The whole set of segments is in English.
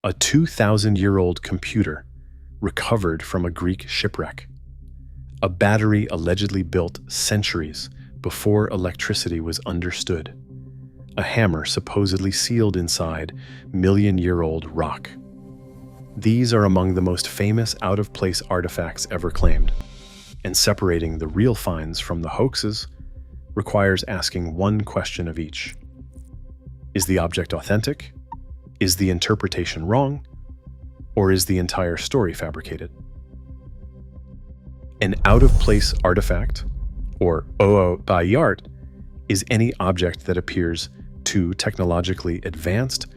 a 2,000-year-old computer recovered from a Greek shipwreck, a battery allegedly built centuries before electricity was understood, a hammer supposedly sealed inside million-year-old rock. These are among the most famous out-of-place artifacts ever claimed, and separating the real finds from the hoaxes requires asking one question of each. Is the object authentic? Is the interpretation wrong? Or is the entire story fabricated? An out-of-place artifact, or bayart, is any object that appears too technologically advanced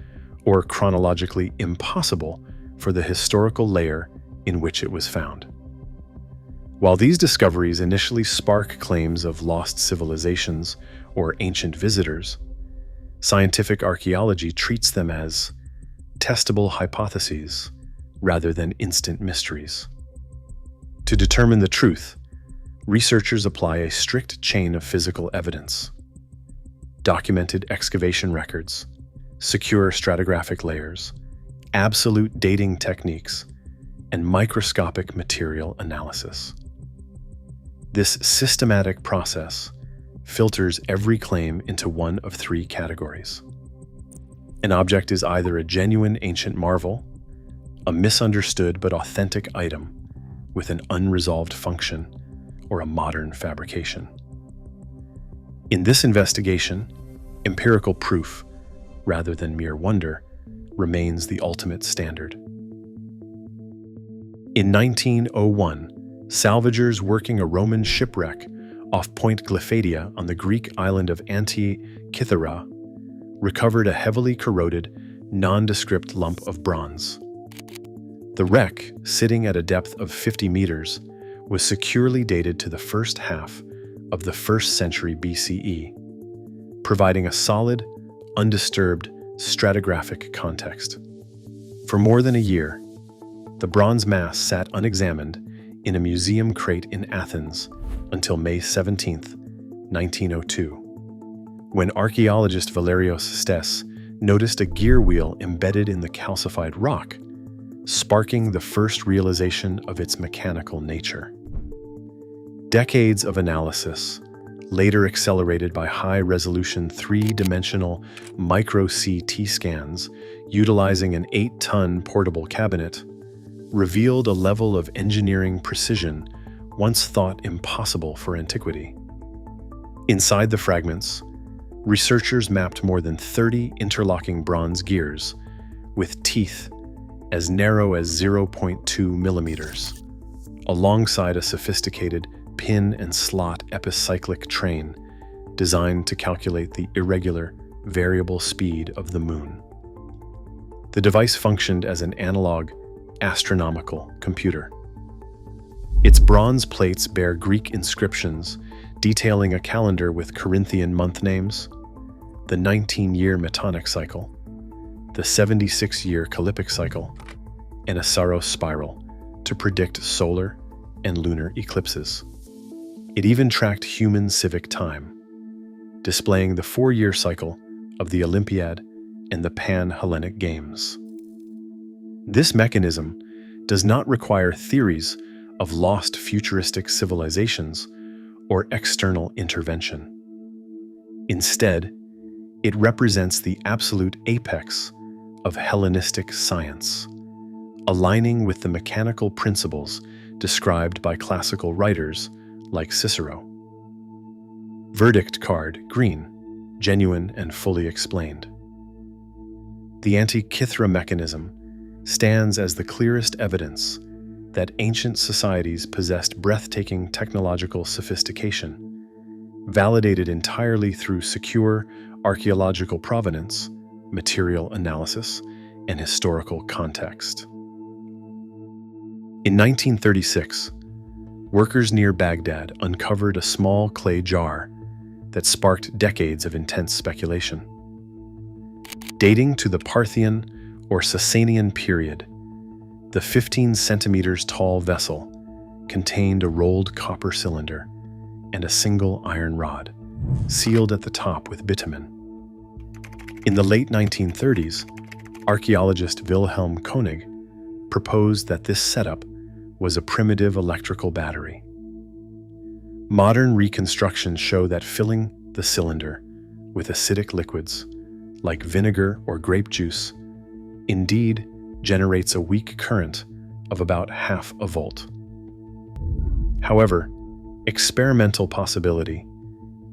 or chronologically impossible for the historical layer in which it was found. While these discoveries initially spark claims of lost civilizations or ancient visitors, scientific archaeology treats them as testable hypotheses rather than instant mysteries. To determine the truth, researchers apply a strict chain of physical evidence: documented excavation records, secure stratigraphic layers, absolute dating techniques, and microscopic material analysis. This systematic process filters every claim into one of three categories. An object is either a genuine ancient marvel, a misunderstood but authentic item with an unresolved function, or a modern fabrication. In this investigation, empirical proof, rather than mere wonder, remains the ultimate standard. In 1901, salvagers working a Roman shipwreck off Point Glyphadia on the Greek island of Antikythera recovered a heavily corroded, nondescript lump of bronze. The wreck, sitting at a depth of 50 meters, was securely dated to the first half of the 1st century BCE, providing a solid, undisturbed stratigraphic context. For more than a year, the bronze mass sat unexamined in a museum crate in Athens until May 17, 1902, when archaeologist Valerios Stes noticed a gear wheel embedded in the calcified rock, sparking the first realization of its mechanical nature. Decades of analysis, later accelerated by high-resolution three-dimensional micro-CT scans utilizing an 8-ton portable cabinet, revealed a level of engineering precision once thought impossible for antiquity. Inside the fragments, researchers mapped more than 30 interlocking bronze gears with teeth as narrow as 0.2 millimeters, alongside a sophisticated pin and slot epicyclic train designed to calculate the irregular, variable speed of the moon. The device functioned as an analog, astronomical computer. Its bronze plates bear Greek inscriptions detailing a calendar with Corinthian month names, the 19-year Metonic cycle, the 76-year Callipic cycle, and a Saros spiral to predict solar and lunar eclipses. It even tracked human civic time, displaying the 4-year cycle of the Olympiad and the Pan-Hellenic Games. This mechanism does not require theories of lost futuristic civilizations or external intervention. Instead, it represents the absolute apex of Hellenistic science, aligning with the mechanical principles described by classical writers like Cicero. Verdict card, green, genuine and fully explained. The Antikythera Mechanism stands as the clearest evidence that ancient societies possessed breathtaking technological sophistication, validated entirely through secure archaeological provenance, material analysis, and historical context. In 1936, workers near Baghdad uncovered a small clay jar that sparked decades of intense speculation. Dating to the Parthian or Sasanian period, the 15 centimeters tall vessel contained a rolled copper cylinder and a single iron rod, sealed at the top with bitumen. In the late 1930s, Archaeologist Wilhelm Koenig proposed that this setup was a primitive electrical battery. Modern reconstructions show that filling the cylinder with acidic liquids, like vinegar or grape juice, indeed generates a weak current of about half a volt. However, experimental possibility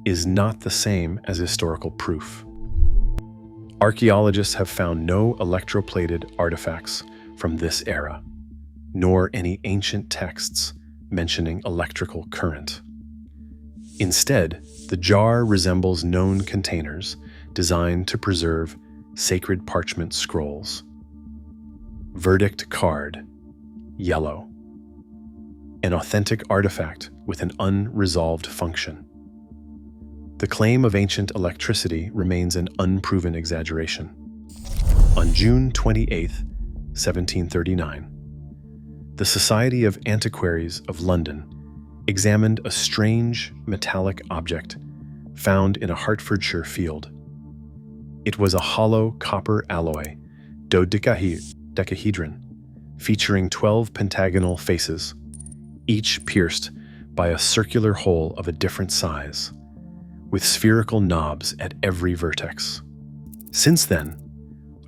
is not the same as historical proof. Archaeologists have found no electroplated artifacts from this era, nor any ancient texts mentioning electrical current. Instead, the jar resembles known containers designed to preserve sacred parchment scrolls. Verdict card, yellow. An authentic artifact with an unresolved function. The claim of ancient electricity remains an unproven exaggeration. On June 28, 1739, the Society of Antiquaries of London examined a strange metallic object found in a Hertfordshire field. It was a hollow copper alloy dodecahedron featuring 12 pentagonal faces, each pierced by a circular hole of a different size, with spherical knobs at every vertex. Since then,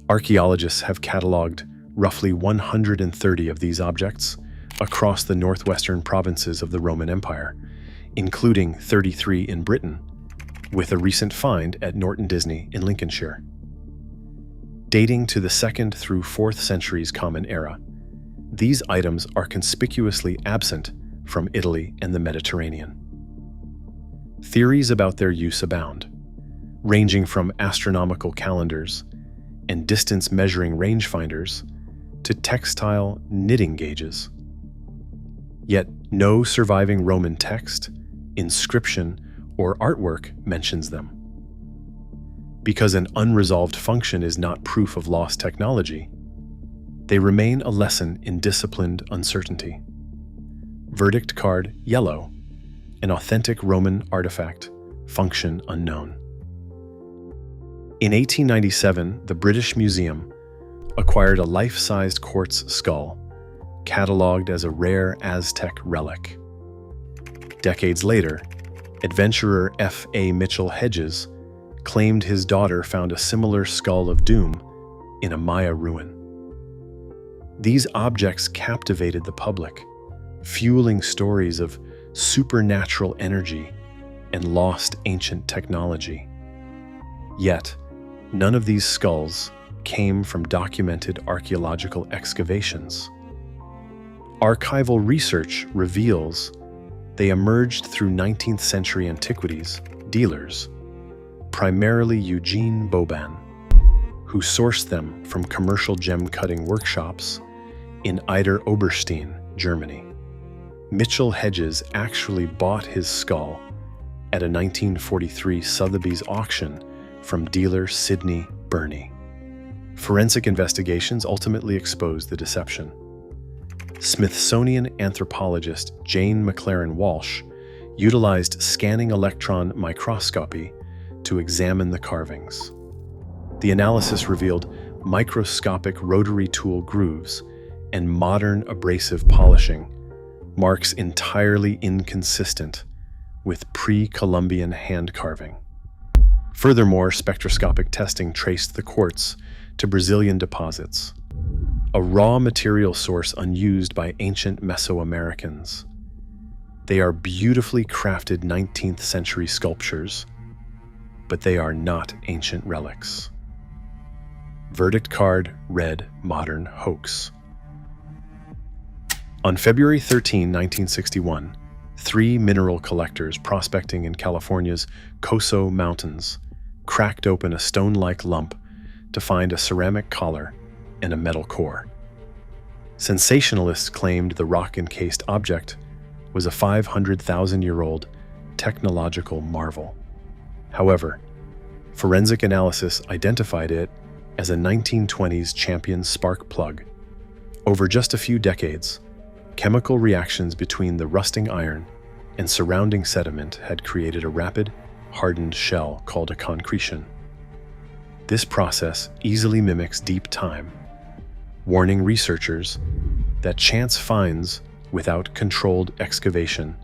archaeologists have cataloged roughly 130 of these objects across the northwestern provinces of the Roman Empire, including 33 in Britain, with a recent find at Norton Disney in Lincolnshire. Dating to the 2nd through 4th centuries Common Era, these items are conspicuously absent from Italy and the Mediterranean. Theories about their use abound, ranging from astronomical calendars and distance measuring rangefinders to textile knitting gauges. Yet no surviving Roman text, inscription, or artwork mentions them. Because an unresolved function is not proof of lost technology, they remain a lesson in disciplined uncertainty. Verdict card yellow, an authentic Roman artifact, function unknown. In 1897, the British Museum acquired a life-sized quartz skull, catalogued as a rare Aztec relic. Decades later, adventurer F.A. Mitchell Hedges claimed his daughter found a similar skull of doom in a Maya ruin. These objects captivated the public, fueling stories of supernatural energy and lost ancient technology. Yet, none of these skulls came from documented archaeological excavations. Archival research reveals they emerged through 19th century antiquities dealers, primarily Eugene Boban, who sourced them from commercial gem-cutting workshops in Eider Oberstein, Germany. Mitchell Hedges actually bought his skull at a 1943 Sotheby's auction from dealer Sidney Burney. Forensic investigations ultimately exposed the deception. Smithsonian anthropologist Jane McLaren Walsh utilized scanning electron microscopy to examine the carvings. The analysis revealed microscopic rotary tool grooves and modern abrasive polishing, marks entirely inconsistent with pre-Columbian hand carving. Furthermore, spectroscopic testing traced the quartz to Brazilian deposits, a raw material source unused by ancient Mesoamericans. They are beautifully crafted 19th century sculptures, but they are not ancient relics. Verdict card red modern hoax. On February 13, 1961, 3 mineral collectors prospecting in California's Coso Mountains cracked open a stone-like lump to find a ceramic collar and a metal core. Sensationalists claimed the rock-encased object was a 500,000-year-old technological marvel. However, forensic analysis identified it as a 1920s Champion spark plug. Over just a few decades, chemical reactions between the rusting iron and surrounding sediment had created a rapid, hardened shell called a concretion. This process easily mimics deep time, warning researchers that chance finds without controlled excavation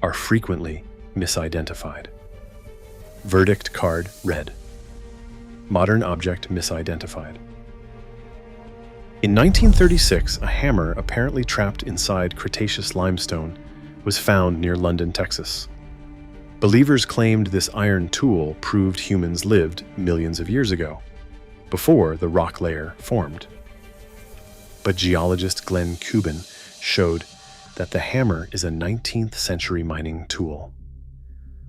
are frequently misidentified. Verdict card read: modern object misidentified. In 1936, a hammer apparently trapped inside Cretaceous limestone was found near London, Texas. Believers claimed this iron tool proved humans lived millions of years ago, before the rock layer formed. But geologist Glenn Cuban showed that the hammer is a 19th century mining tool.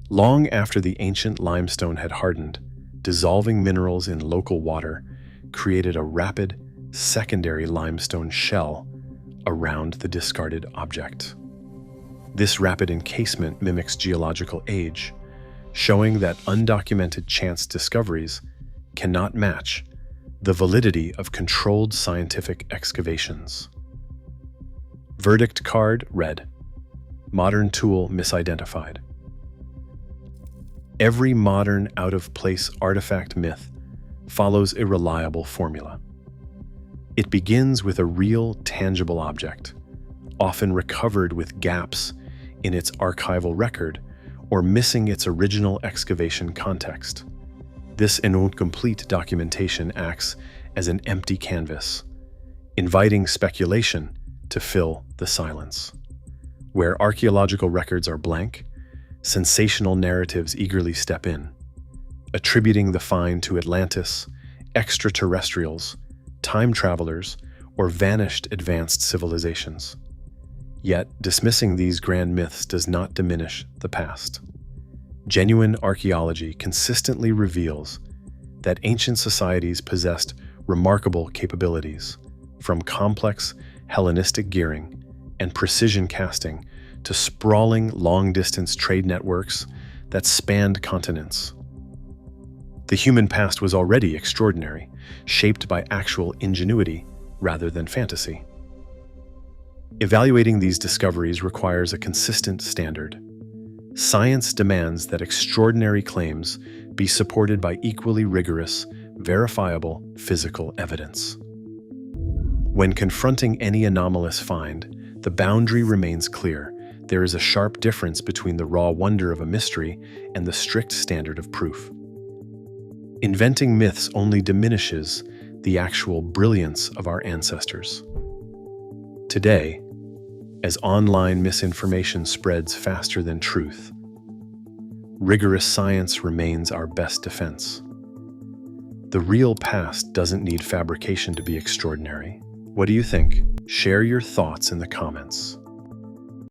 Long after the ancient limestone had hardened, dissolving minerals in local water created a rapid secondary limestone shell around the discarded object. This rapid encasement mimics geological age, showing that undocumented chance discoveries cannot match the validity of controlled scientific excavations. Verdict card read: modern tool misidentified. Every modern out-of-place artifact myth follows a reliable formula. It begins with a real, tangible object, often recovered with gaps in its archival record or missing its original excavation context. This incomplete documentation acts as an empty canvas, inviting speculation to fill the silence. Where archaeological records are blank, sensational narratives eagerly step in, attributing the find to Atlantis, extraterrestrials, time travelers, or vanished advanced civilizations. Yet, dismissing these grand myths does not diminish the past. Genuine archaeology consistently reveals that ancient societies possessed remarkable capabilities, from complex Hellenistic gearing and precision casting to sprawling long-distance trade networks that spanned continents. The human past was already extraordinary, shaped by actual ingenuity rather than fantasy. Evaluating these discoveries requires a consistent standard. Science demands that extraordinary claims be supported by equally rigorous, verifiable physical evidence. When confronting any anomalous find, the boundary remains clear. There is a sharp difference between the raw wonder of a mystery and the strict standard of proof. Inventing myths only diminishes the actual brilliance of our ancestors. Today, as online misinformation spreads faster than truth, rigorous science remains our best defense. The real past doesn't need fabrication to be extraordinary. What do you think? Share your thoughts in the comments.